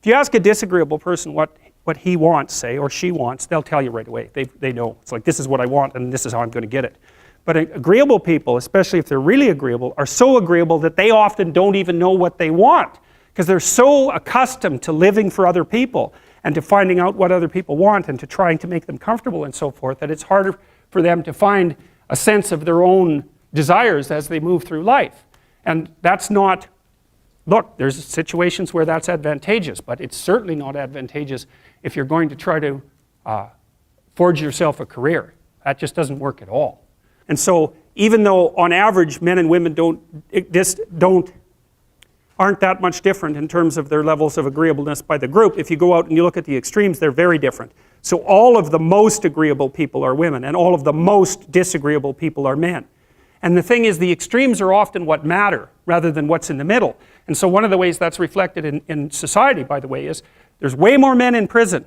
If you ask a disagreeable person what he wants, say, or she wants, they'll tell you right away. They know. It's like, this is what I want and this is how I'm going to get it. But agreeable people, especially if they're really agreeable, are so agreeable that they often don't even know what they want, because they're so accustomed to living for other people and to finding out what other people want and to trying to make them comfortable and so forth, that it's harder for them to find a sense of their own desires as they move through life. And that's not, look, there's situations where that's advantageous, but it's certainly not advantageous if you're going to try to forge yourself a career. That just doesn't work at all. And so even though on average men and women aren't that much different in terms of their levels of agreeableness by the group, if you go out and you look at the extremes, they're very different. So all of the most agreeable people are women, and all of the most disagreeable people are men. And the thing is, the extremes are often what matter rather than what's in the middle. And so one of the ways that's reflected in society, by the way, is there's way more men in prison.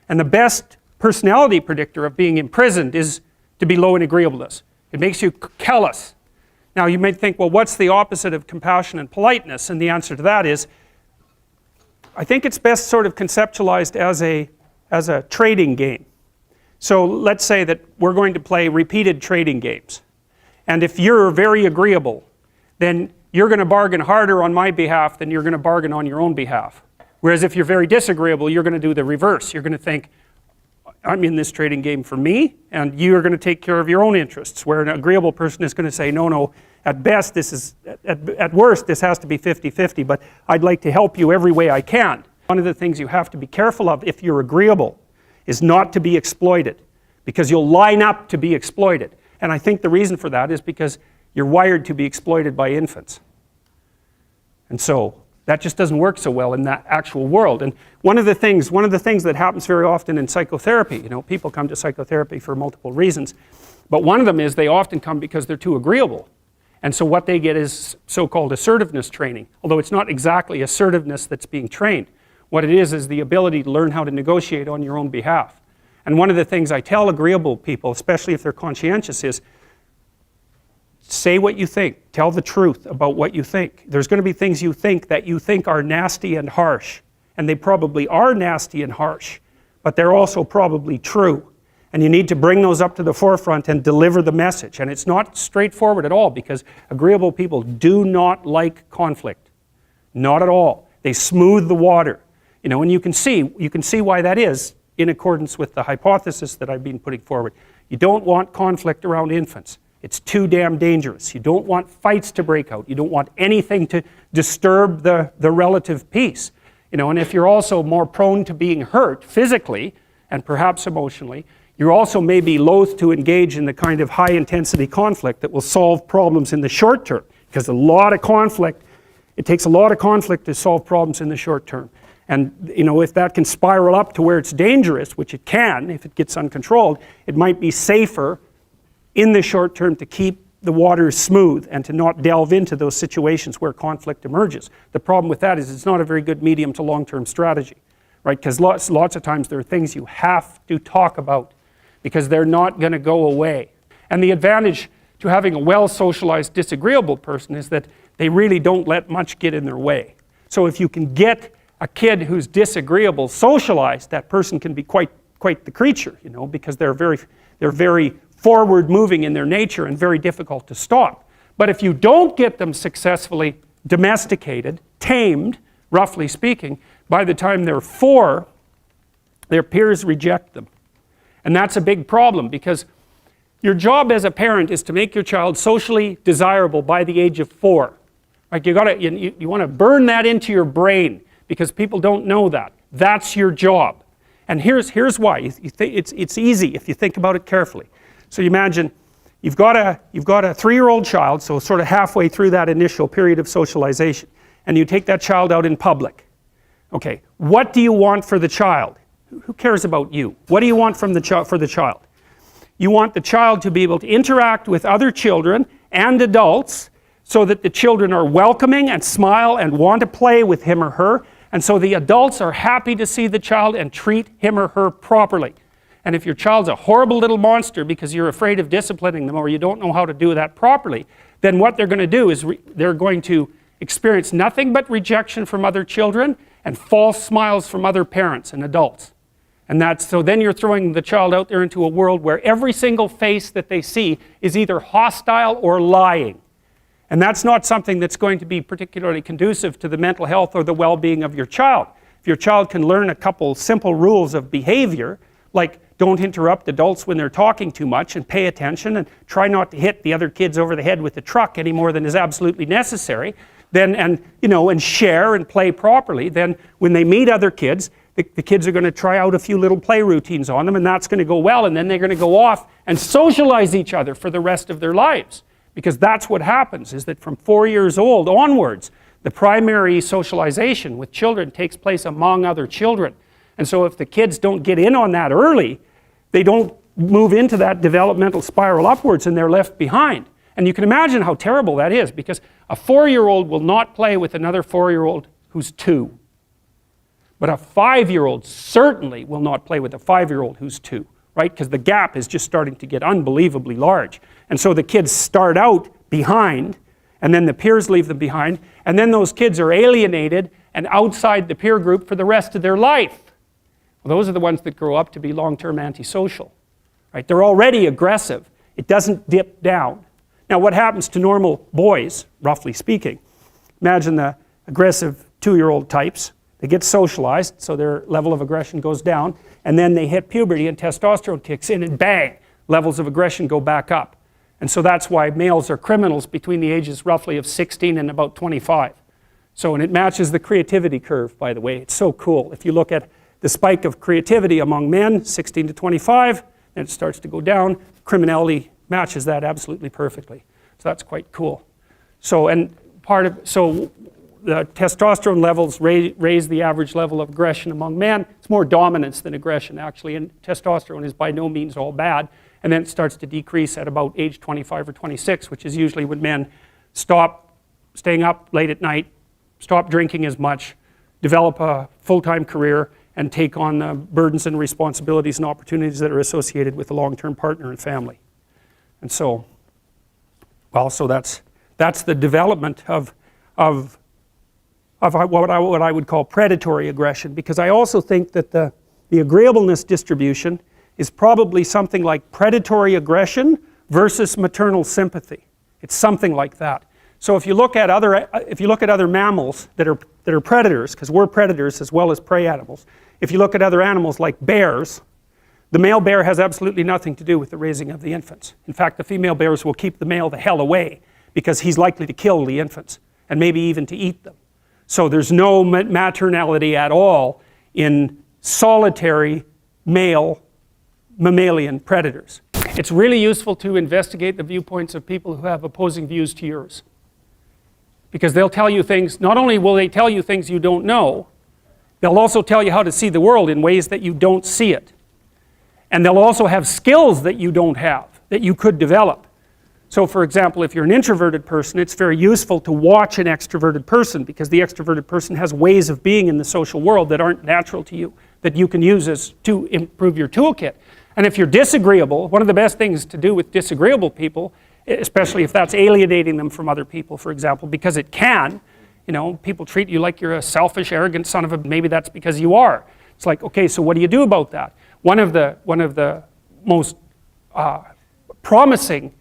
And the best personality predictor of being imprisoned is to be low in agreeableness. It makes you callous. Now you might think, well, what's the opposite of compassion and politeness? And the answer to that is, I think it's best sort of conceptualized as a trading game. So let's say that we're going to play repeated trading games. And if you're very agreeable, then you're going to bargain harder on my behalf than you're going to bargain on your own behalf. Whereas if you're very disagreeable, you're going to do the reverse. You're going to think, I'm in this trading game for me, and you're going to take care of your own interests. Where an agreeable person is going to say, no, at best, at worst, this has to be 50-50, but I'd like to help you every way I can. One of the things you have to be careful of if you're agreeable is not to be exploited, because you'll line up to be exploited. And I think the reason for that is because you're wired to be exploited by infants. And so that just doesn't work so well in that actual world. And one of the things that happens very often in psychotherapy, people come to psychotherapy for multiple reasons, but one of them is they often come because they're too agreeable. And so what they get is so-called assertiveness training, although it's not exactly assertiveness that's being trained. What it is the ability to learn how to negotiate on your own behalf. And one of the things I tell agreeable people, especially if they're conscientious, is say what you think. Tell the truth about what you think. There's going to be things you think that you think are nasty and harsh. And they probably are nasty and harsh. But they're also probably true. And you need to bring those up to the forefront and deliver the message. And it's not straightforward at all, because agreeable people do not like conflict. Not at all. They smooth the water. And you can see why that is in accordance with the hypothesis that I've been putting forward. You don't want conflict around infants. It's too damn dangerous. You don't want fights to break out. You don't want anything to disturb the relative peace. And if you're also more prone to being hurt physically and perhaps emotionally, you're also maybe loath to engage in the kind of high-intensity conflict that will solve problems in the short term, because it takes a lot of conflict to solve problems in the short term. And if that can spiral up to where it's dangerous, which it can if it gets uncontrolled, it might be safer in the short term to keep the waters smooth and to not delve into those situations where conflict emerges. The problem with that is it's not a very good medium to long-term strategy, right? Because lots of times there are things you have to talk about because they're not going to go away. And the advantage to having a well-socialized disagreeable person is that they really don't let much get in their way. So if you can get a kid who's disagreeable socialized, that person can be quite the creature, because they're very forward-moving in their nature and very difficult to stop. But if you don't get them successfully domesticated, tamed, roughly speaking, by the time they're 4, their peers reject them. And that's a big problem, because your job as a parent is to make your child socially desirable by the age of 4. Like you want to burn that into your brain, because people don't know that. That's your job. And here's why. It's easy if you think about it carefully. So you imagine you've got a 3-year-old child, so sort of halfway through that initial period of socialization, and you take that child out in public. Okay, what do you want for the child? Who cares about you? What do you want for the child? You want the child to be able to interact with other children and adults so that the children are welcoming and smile and want to play with him or her, and so the adults are happy to see the child and treat him or her properly. And if your child's a horrible little monster because you're afraid of disciplining them or you don't know how to do that properly, then what they're going to do is they're going to experience nothing but rejection from other children, and false smiles from other parents and adults. And so then you're throwing the child out there into a world where every single face that they see is either hostile or lying. And that's not something that's going to be particularly conducive to the mental health or the well-being of your child. If your child can learn a couple simple rules of behavior, like don't interrupt adults when they're talking too much, and pay attention, and try not to hit the other kids over the head with the truck any more than is absolutely necessary, then, and share and play properly, then when they meet other kids, the kids are going to try out a few little play routines on them, and that's going to go well, and then they're going to go off and socialize each other for the rest of their lives. Because that's what happens, is that from 4 years old onwards, the primary socialization with children takes place among other children. And so if the kids don't get in on that early, they don't move into that developmental spiral upwards, and they're left behind. And you can imagine how terrible that is, because a 4-year-old will not play with another 4-year-old who's 2. But a 5-year-old certainly will not play with a 5-year-old who's 2, right? Because the gap is just starting to get unbelievably large. And so the kids start out behind, and then the peers leave them behind, and then those kids are alienated and outside the peer group for the rest of their life. Well, those are the ones that grow up to be long-term antisocial, right? They're already aggressive. It doesn't dip down. Now, what happens to normal boys, roughly speaking? Imagine the aggressive 2-year-old types. They get socialized, so their level of aggression goes down, and then they hit puberty and testosterone kicks in, and bang, levels of aggression go back up. And so that's why males are criminals between the ages roughly of 16 and about 25. So, and it matches the creativity curve, by the way. It's so cool. If you look at the spike of creativity among men, 16 to 25, then it starts to go down. Criminality matches that absolutely perfectly. So that's quite cool. So, the testosterone levels raise the average level of aggression among men. It's more dominance than aggression, actually, and testosterone is by no means all bad. And then it starts to decrease at about age 25 or 26, which is usually when men stop staying up late at night, stop drinking as much, develop a full-time career, and take on the burdens and responsibilities and opportunities that are associated with a long-term partner and family. And so, well, so that's the development of what I would call predatory aggression, because I also think that the agreeableness distribution is probably something like predatory aggression versus maternal sympathy. It's something like that. So if you look at other mammals that are predators, because we're predators as well as prey animals, if you look at other animals like bears, the male bear has absolutely nothing to do with the raising of the infants. In fact, the female bears will keep the male the hell away, because he's likely to kill the infants and maybe even to eat them. So there's no maternality at all in solitary male mammalian predators. It's really useful to investigate the viewpoints of people who have opposing views to yours, because they'll tell you things. Not only will they tell you things you don't know, they'll also tell you how to see the world in ways that you don't see it. And they'll also have skills that you don't have, that you could develop. So for example, if you're an introverted person, it's very useful to watch an extroverted person, because the extroverted person has ways of being in the social world that aren't natural to you, that you can use to improve your toolkit. And if you're disagreeable, one of the best things to do with disagreeable people, especially if that's alienating them from other people, for example, because it can, people treat you like you're a selfish, arrogant son of a, maybe that's because you are. It's like, okay, so what do you do about that? One of the most promising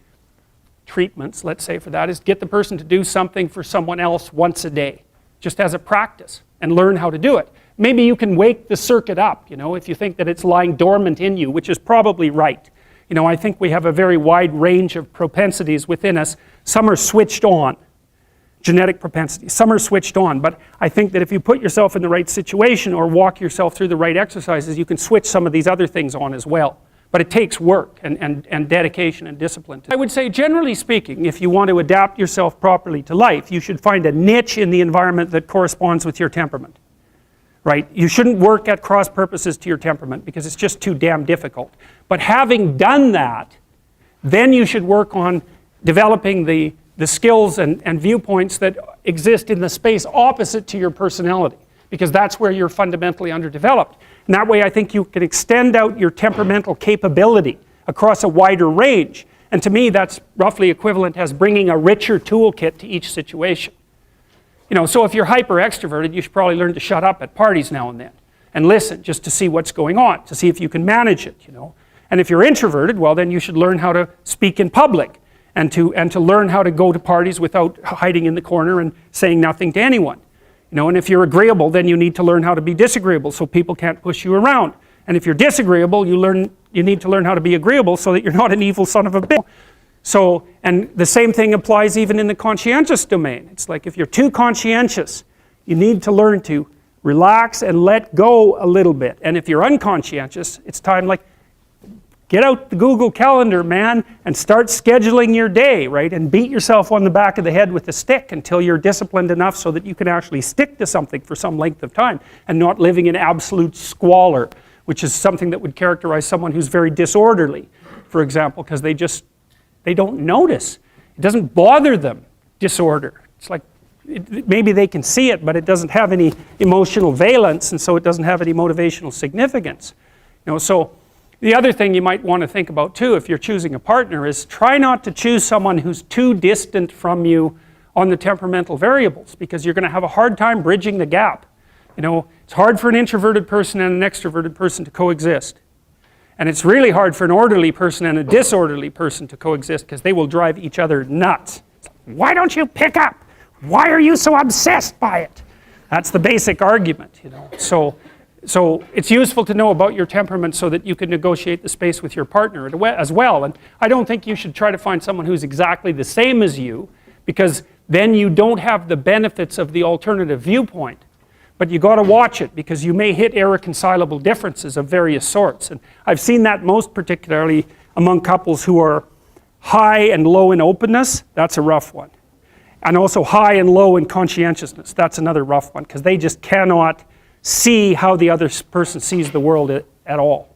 treatments, let's say, for that is get the person to do something for someone else once a day, just as a practice, and learn how to do it. Maybe you can wake the circuit up, if you think that it's lying dormant in you, which is probably right. I think we have a very wide range of propensities within us. Some are switched on, genetic propensities. Some are switched on, but I think that if you put yourself in the right situation or walk yourself through the right exercises, you can switch some of these other things on as well. But it takes work and dedication and discipline. I would say, generally speaking, if you want to adapt yourself properly to life, you should find a niche in the environment that corresponds with your temperament. Right? You shouldn't work at cross purposes to your temperament, because it's just too damn difficult. But having done that, then you should work on developing the skills and viewpoints that exist in the space opposite to your personality, because that's where you're fundamentally underdeveloped. And that way I think you can extend out your temperamental capability across a wider range. And to me, that's roughly equivalent as bringing a richer toolkit to each situation. You know, so if you're hyper extroverted, you should probably learn to shut up at parties now and then and listen just to see what's going on, to see if you can manage it, you know. And if you're introverted, well, then you should learn how to speak in public and to learn how to go to parties without hiding in the corner and saying nothing to anyone. You know, and if you're agreeable, then you need to learn how to be disagreeable so people can't push you around. And if you're disagreeable, you need to learn how to be agreeable so that you're not an evil son of a bitch. So, and the same thing applies even in the conscientious domain. It's like if you're too conscientious, you need to learn to relax and let go a little bit. And if you're unconscientious, it's time like, get out the Google Calendar, man, and start scheduling your day, right? And beat yourself on the back of the head with a stick until you're disciplined enough so that you can actually stick to something for some length of time and not living in absolute squalor, which is something that would characterize someone who's very disorderly, for example, because they don't notice. It doesn't bother them, disorder. It's like, maybe they can see it, but it doesn't have any emotional valence, and so it doesn't have any motivational significance. You know, so the other thing you might want to think about too, if you're choosing a partner, is try not to choose someone who's too distant from you on the temperamental variables, because you're going to have a hard time bridging the gap. You know, it's hard for an introverted person and an extroverted person to coexist. And it's really hard for an orderly person and a disorderly person to coexist because they will drive each other nuts. Why don't you pick up? Why are you so obsessed by it? That's the basic argument, you know. So it's useful to know about your temperament so that you can negotiate the space with your partner as well. And I don't think you should try to find someone who's exactly the same as you, because then you don't have the benefits of the alternative viewpoint. But you got to watch it, because you may hit irreconcilable differences of various sorts. And I've seen that most particularly among couples who are high and low in openness. That's a rough one. And also high and low in conscientiousness. That's another rough one, because they just cannot see how the other person sees the world at all.